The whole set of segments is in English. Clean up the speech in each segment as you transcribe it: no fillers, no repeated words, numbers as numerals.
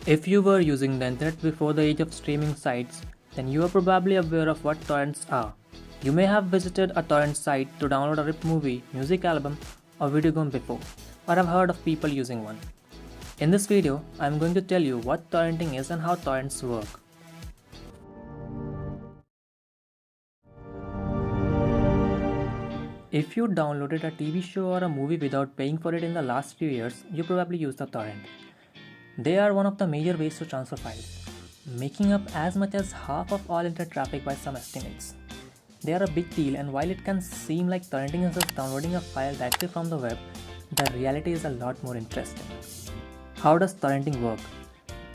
If you were using the internet before the age of streaming sites, then you are probably aware of what torrents are. You may have visited a torrent site to download a rip movie, music album, or video game before, or have heard of people using one. In this video, I am going to tell you what torrenting is and how torrents work. If you downloaded a TV show or a movie without paying for it in the last few years, you probably used a torrent. They are one of the major ways to transfer files, making up as much as half of all internet traffic by some estimates. They are a big deal, and while it can seem like torrenting is just downloading a file directly from the web, the reality is a lot more interesting. How does torrenting work?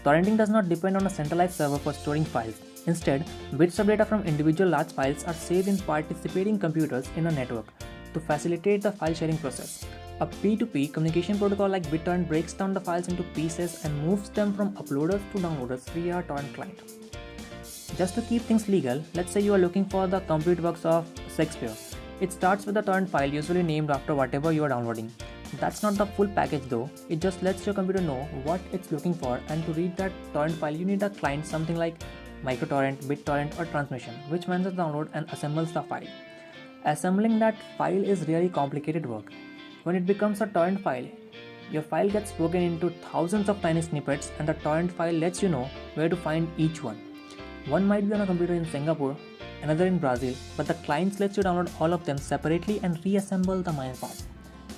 Torrenting does not depend on a centralized server for storing files. Instead, bits of data from individual large files are saved in participating computers in a network to facilitate the file sharing process. A P2P communication protocol like BitTorrent breaks down the files into pieces and moves them from uploaders to downloaders via a torrent client. Just to keep things legal, let's say you are looking for the complete works of Shakespeare. It starts with a torrent file usually named after whatever you are downloading. That's not the full package though, it just lets your computer know what it's looking for, and to read that torrent file you need a client something like microtorrent, BitTorrent or Transmission, which manages the download and assembles the file. Assembling that file is really complicated work. When it becomes a torrent file, your file gets broken into thousands of tiny snippets, and the torrent file lets you know where to find each one. One might be on a computer in Singapore, another in Brazil, but the clients lets you download all of them separately and reassemble the minor parts.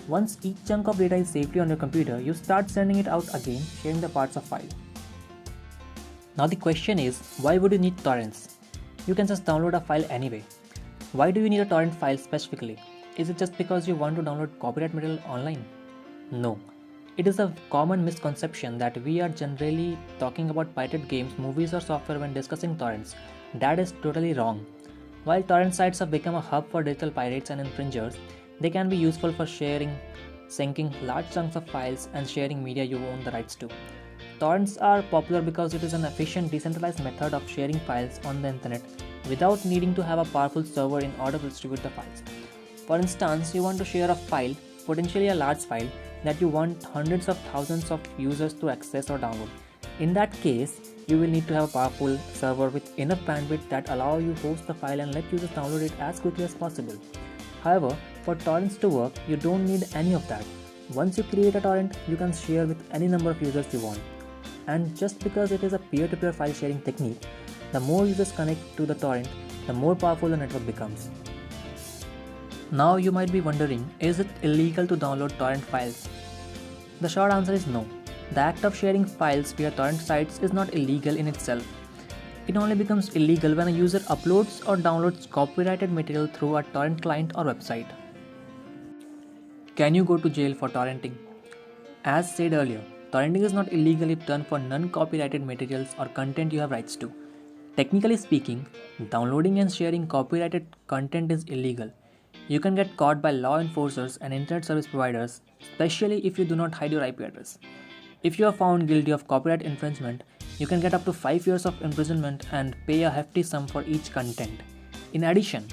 Once each chunk of data is safely on your computer, you start sending it out again, sharing the parts of file. Now the question is, why would you need torrents? You can just download a file anyway. Why do you need a torrent file specifically? Is it just because you want to download copyright material online? No. It is a common misconception that we are generally talking about pirated games, movies or software when discussing torrents. That is totally wrong. While torrent sites have become a hub for digital pirates and infringers, they can be useful for sharing, syncing large chunks of files and sharing media you own the rights to. Torrents are popular because it is an efficient, decentralized method of sharing files on the internet without needing to have a powerful server in order to distribute the files. For instance, you want to share a file, potentially a large file, that you want hundreds of thousands of users to access or download. In that case, you will need to have a powerful server with enough bandwidth that allow you host the file and let users download it as quickly as possible. However, for torrents to work, you don't need any of that. Once you create a torrent, you can share with any number of users you want. And just because it is a peer-to-peer file sharing technique, the more users connect to the torrent, the more powerful the network becomes. Now you might be wondering, is it illegal to download torrent files? The short answer is no. The act of sharing files via torrent sites is not illegal in itself. It only becomes illegal when a user uploads or downloads copyrighted material through a torrent client or website. Can you go to jail for torrenting? As said earlier, torrenting is not illegal if done for non-copyrighted materials or content you have rights to. Technically speaking, downloading and sharing copyrighted content is illegal. You can get caught by law enforcers and internet service providers, especially if you do not hide your IP address. If you are found guilty of copyright infringement, you can get up to 5 years of imprisonment and pay a hefty sum for each content. In addition,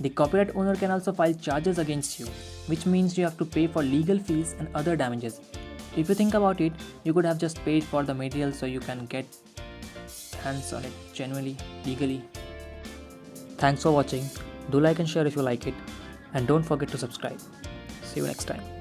the copyright owner can also file charges against you, which means you have to pay for legal fees and other damages. If you think about it, you could have just paid for the material so you can get hands on it genuinely, legally. Thanks for watching. Do like and share if you like it. And don't forget to subscribe. See you next time.